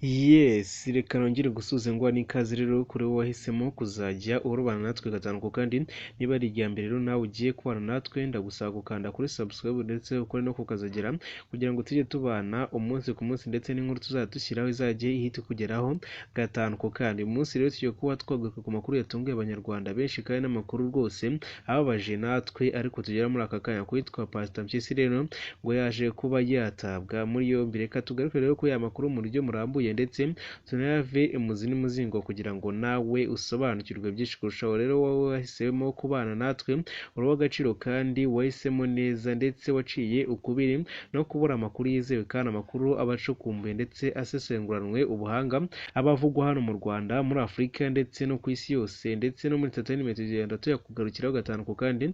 Yes, reka nongere gusubiza ngo n'ikaze rero kuri wowe wahisemo kuzajya urubana natwe gatanu kandi niba ari irya mbere rero nawe ugiye kubana natwe ndagusaba gukanda kuri subscribe ndetse ukore no kukazagera kugira ngo tujye tubana umunsi ku munsi ndetse n'inkuru tuzajya dushyiraho izajye ihita kugeraho gatanu kandi umunsi rero tugiye kuba twagaruka ku makuru yatunguye abanyarwanda benshi kandi n'amakuru rwose ababaje natwe ariko tugera muri aka kanya kwitwa Pastor Mpyisi rero ngo yaje kuba yatabwa muri yombi. Reka tugaruke rero ko ya makuru mu buryo murambuye ndetse tunayave imuzi n'umuzingo kugira ngo nawe usobanukirwe byinshi kurushaho. Rero wowe wahisemo kubana natwe uri w'agaciro kandi wahisemo neza ndetse waciye ukubiri no kubura amakuru yizewe kandi amakuru abacukumbuye ndetse asesenguranwe ubuhanga abavugwa hano mu Rwanda, muri Afurika ndetse no ku isi yose ndetse no muri entertainment tugenda tuyakugarukiraho gatanu kandi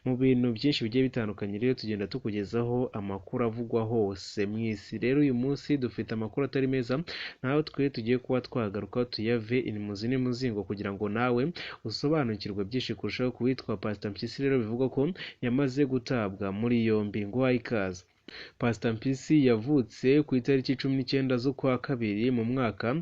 mu bintu byinshi bigiye bitandukanye. Rero tugenda tukugezaho amakuru avugwa hose mu isi. Rero uyu munsi dufite amakuru atari meza nawe twe tugiye kuba twagaruka tuyave imuzi n'umuzingo kugira ngo nawe usobanukirwe byinshi kurushaho kuwitwa Pastor Mpyisi rero bivugwa ko yamaze gutabwa muri yombi. Ngo ikaze. Pastor Mpyisi yavutse ku itariki 19 z'ukwa kabiri mu mwaka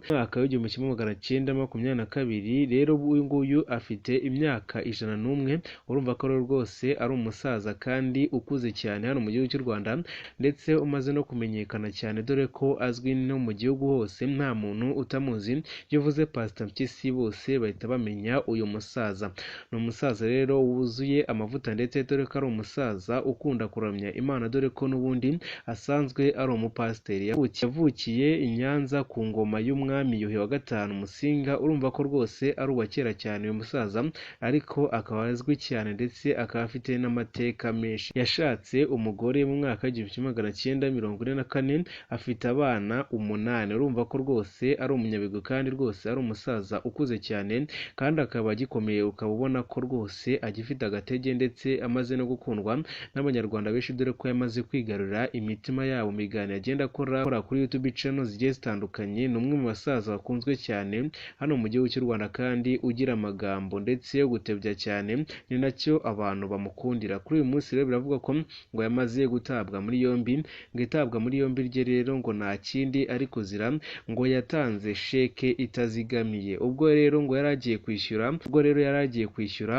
w'1922. Rero uyu nguyu afite imyaka 101. Urumva ko rwose ari umusaza kandi ukuze cyane hano mu gihugu cy'u Rwanda ndetse umaze no kumenyekana cyane dore ko azwi no mu gihugu hose, nta muntu utamuzi. Iyo uvuze Pastor Mpyisi bose bahita bamenya uyu musaza. Ni umusaza rero wuzuye amavuta ndetse dore ko ari umusaza ukunda kuramya Imana dore ko n'ubundi asanzwe ari umupasiteri. Yavukiye i Nyanza ku ngoma y'umwami Yuhi wa gatanu Musinga. Urumva ko rwose ari uwa kera cyane uyu musaza ariko akaba azwi cyane ndetse akaba afite n'amateka menshi. Yashatse umugore mu mwaka w'1944 afite abana 8. Urumva ko rwose ari umunyabigwi kandi rwose ari umusaza ukuze cyane kandi akaba agikomeye, ukaba ubona ko rwose agifite agatege ndetse amaze no gukundwa n'abanyarwanda benshi dore ko yamaze kwigarurira imitima yabo migani agenda akora kuri YouTube channel zigiye zitandukanye. Ni umwe mu basaza bakunzwe cyane hano mu gihugu cy'u Rwanda kandi ugira amagambo ndetse yo gutebya cyane, ni nacyo abantu bamukundira. Kuri uyu munsi rero biravuga ko ngo yamaze gutabwa muri yombi. Ngo itabwa muri yombi rye rero ngo nta kindi ari kuzira ngo yatanze sheke itazigamiye. Ubwo rero yaragiye kwishyura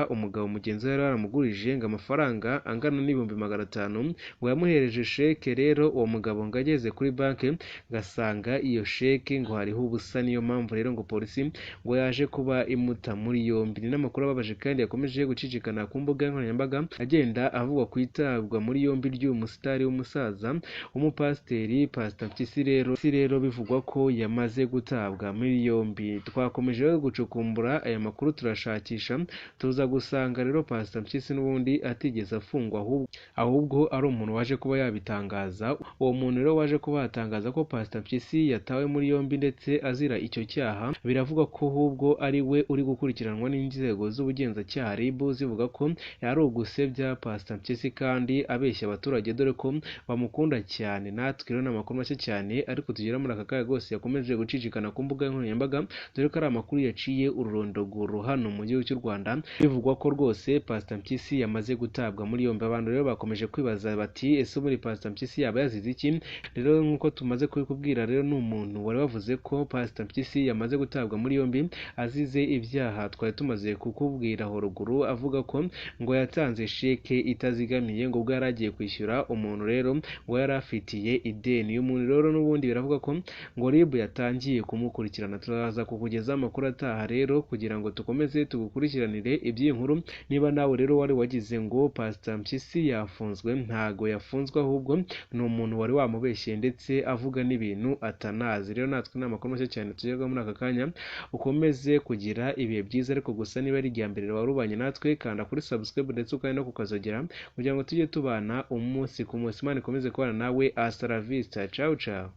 umugabo mugenzi we yari yaramugurije ngo amafaranga angana n'ibihumbi 500 ngo yamuhereje sheke. Rero uwo mugabo ngo ageze kuri banki gasanga iyo sheke ngo hariho ubusa, niyo mpamvu rero ngo polisi ngo yaje kuba imuta muri yombi. Ni n'amakuru ababaje kandi yakomeje gucicikana ku mbuga nkoranyambaga agenda avugwa ku itabwa muri yombi ry'uyu musitari w'umusaza w'umupasiteri Pastor Mpyisi. Rero bivugwa ko yamaze gutabwa muri yombi. Twakomeje rero gucukumbura aya makuru turashakisha tuza gusanga rero Pastor Mpyisi n'ubundi atigeze afungwa ahubwo ari umuntu waje kuba yabitangaza. Uwo muntu rero waje kuba yatangaza ko Pastor Mpyisi yatawe muri yombi ndetse azira icyo cyaha. Biravuga ko ahubwo ari we uri gukurikiranwa n'inzego z'ubugenzacyaha RIB zivuga ko yari ugusebya Pastor Mpyisi kandi abeshya abaturage dore ko bamukunda cyane. Natwe rero n'amakuru make cyane ariko tugera muri aka kanya rwose yakomeje gucicikana ku mbuga nkoranyambaga dore ko ari amakuru yaciye ururondogoro hano mu gihugu cy'u Rwanda. Bivugwa ko rwose Pastor Mpyisi yamaze gutabwa muri yombi. Abantu rero bakomeje kwibaza bati ese muri Pastor Mpyisi yaba yazize iki? Rero nk'uko tumaze kubikubwira rero ni umuntu wari wavuze ko Pastor Mpyisi yamaze gutabwa muri yombi azize ibyaha twari tumaze kukubwira aho ruguru, avuga ko ngo yatanze sheke itazigamiye ngo ubwo yari agiye kwishyura umuntu rero ngo yari afitiye ideni. Uyu muntu rero n'ubundi biravuga ko ngo RIB yatangiye kumukurikirana. Turaza kukugezaho amakuru ataha rero kugira ngo tukomeze tugukurikiranire iby'iyi nkuru. Niba nawe rero wari wagize ngo Pastor Mpyisi yafunzwe, ntago yafunzwe ahubwo ni umuntu wari wamubeshye ndetse avuga n'ibintu atanazi. Rero natwe ni amakuru make cyane tugeraho muri aka kanya. Ukomeze kugira ibihe byiza ariko gusa niba ari irya mbere warubanye natwe kanda kuri subscribe ndetse ukandi no kukazogera kugira ngo tujye tubana umunsi ku munsi. Imana ikomeze kubana nawe. Hasta la vista. Ciao ciao.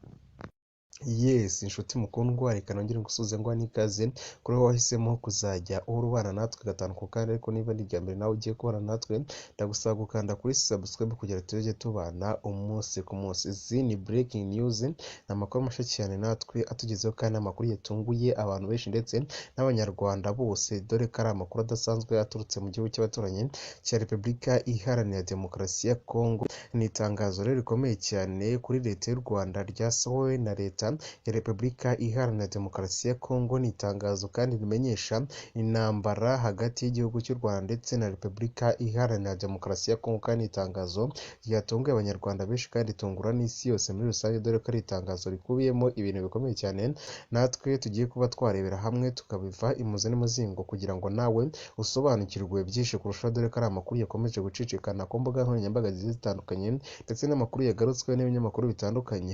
Yes, inshuti mukundwa, reka nongere ngusubize ngo n'ikaze kuri wowe wahisemo kuzajya urubana natwe gatanu kandi ariko niba ari irya mbere nawe ugiye kubana natwe ndagusaba gukanda kuri subscribe kugira tujye tubana umunsi ku munsi. Izi ni breaking news, ni amakuru mashya cyane natwe atugezeho kandi amakuru yatunguye abantu benshi ndetse n'abanyarwanda bose dore ko ari amakuru adasanzwe aturutse mu gihugu cy'abaturanyi cya Repubulika Iharanira Demokarasi ya Kongo. Ni itangazo rero rikomeye cyane kuri leta y'u Rwanda ryasohowe na leta leta ya Repubulika Iharanira Demokarasi ya Kongo. Ni itangazo kandi rimenyesha intambara hagati y'igihugu cy'u Rwanda ndetse na Repubulika Iharanira Demokarasi ya Kongo, kandi itangazo ryatunguye abanyarwanda benshi kandi ritungura n'isi yose muri rusange, dore ko ari itangazo rikubiyemo ibintu bikomeye cyane natwe tugiye kuba twarebera hamwe tukabiva imuzi n'umuzingo kugira ngo nawe usobanukirwe byinshi kurushaho, dore ko ari amakuru yakomeje gucicikana ku mbuga nkoranyambaga zigiye zitandukanye ndetse n'amakuru yagarutsweho n'ibinyamakuru bitandukanye,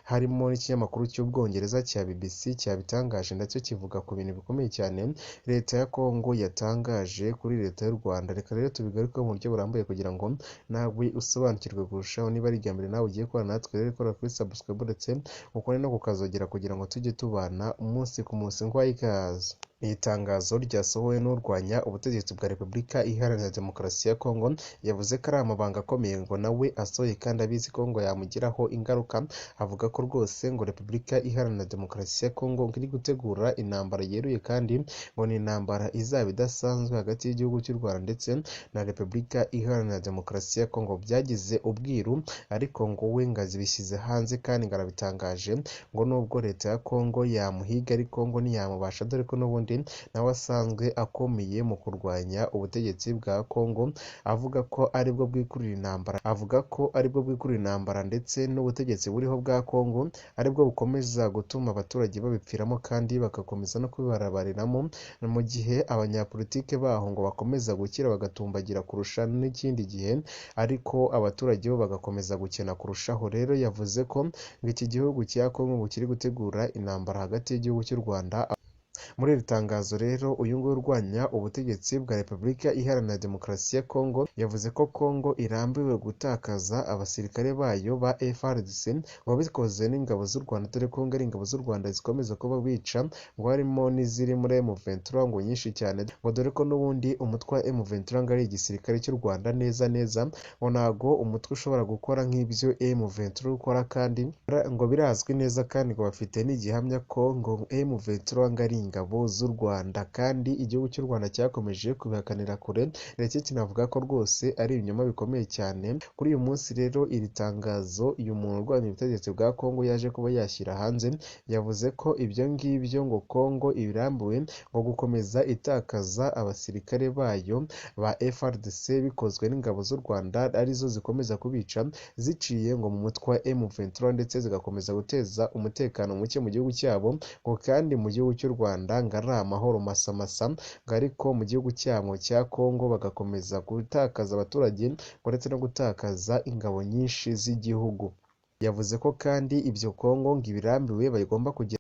harimo n'ikinyamakuru cy'Ubwongereza cya BBC cyabitangaje ndetse kivuga ku bintu bikomeye cyane leta ya Kongo yatangaje kuri leta y'u Rwanda. Reka rero tubigarukeho mu buryo burambuye kugira ngo nawe usobanukirwe kurushaho. Niba ari irya mbere nawe ugiye kubana natwe rero kora kuri subscribe ndetse ukore no kukazogera kugira ngo tujye tubana umunsi ku munsi. Ngwaye ikaze. Iri tangazo ryasohowe n'urwanya ubutegetsi bwa Repubulika Iharanira Demokarasi ya Kongo yavuze ko ari amabanga akomeye ngo nawe asohoye kandi abizi ko ngo yamugiraho ingaruka. Avuga ko rwose ngo Repubulika Iharanira Demokarasi ya Kongo iri gutegura intambara yeruye kandi ngo ni intambara izaba idasanzwe hagati y'igihugu cy'u Rwanda ndetse na Repubulika Iharanira Demokarasi ya Kongo. Byagize ubwiru ariko ngo we ngazibishyize hanze kandi ngarabitangaje ngo nubwo leta ya Kongo yamuhiga ariko ngo ntiyamubasha, dore ko n'ubundi nawe asanzwe akomeye mu kurwanya ubutegetsi bwa Kongo. Avuga ko aribwo bwikurira intambara ndetse n'ubutegetsi buriho bwa Kongo aribwo bukomeza gutuma abaturage babipfiramo kandi bagakomeza no kubibarabariramo, mu gihe abanyapolitike baho ngo bakomeza gukira bagatumbagira kurusha n'ikindi gihe, ariko abaturage bo bagakomeza gukena kurushaho. Rero yavuze ko ngo iki gihugu cya Kongo kiri gutegura intambara hagati y'igihugu cy'u Rwanda. Muri iri tangazo rero uyu nguyu urwanya ubutegetsi bwa Repubulika Iharanira Demokarasi ya Kongo yavuze ko Kongo irambiwe gutakaza abasirikare bayo ba FARDC ngo bikoze n'ingabo z'u Rwanda, dore ko ari ingabo z'u Rwanda zikomeza kuba bica ngo harimo n'iziri muri M23 ngo nyinshi cyane, ngo dore ko n'ubundi umutwe wa M23 ngo ari igisirikare cy'u Rwanda neza ngo ntago umutwe ushobora gukora nk'ibyo M23 ukora, kandi ngo birazwi neza kandi ngo bafite n'igihamya ko ngo M23 ngo ari ingabo z'u Rwanda, kandi igihugu cy'u Rwanda cyakomeje kubihakanira kure ndetse kinavuga ko rwose ari ibinyoma bikomeye cyane. Kuri uyu munsi rero iri tangazo uyu muntu urwanya ubutegetsi bwa Kongo yaje kuba yashyira hanze, yavuze ko ibyo ngibyo ngo Kongo ibirambiwe ngo gukomeza itakaza abasirikare bayo ba FARDC bikozwe n'ingabo z'u Rwanda arizo zikomeza kubica ziciye ngo mu mutwe wa M23 ndetse zigakomeza guteza umutekano muke mu gihugu cyabo, ngo kandi mu gihugu cy'u Rwanda ngo ari amahoro masamasa, ngo ariko mu gihugu cyabo cya Kongo bagakomeza gutakaza abaturage ngo ndetse no gutakaza ingabo nyinshi z'igihugu. Yavuze ko kandi ibyo Kongo ngo ibirambiwe bagomba kugira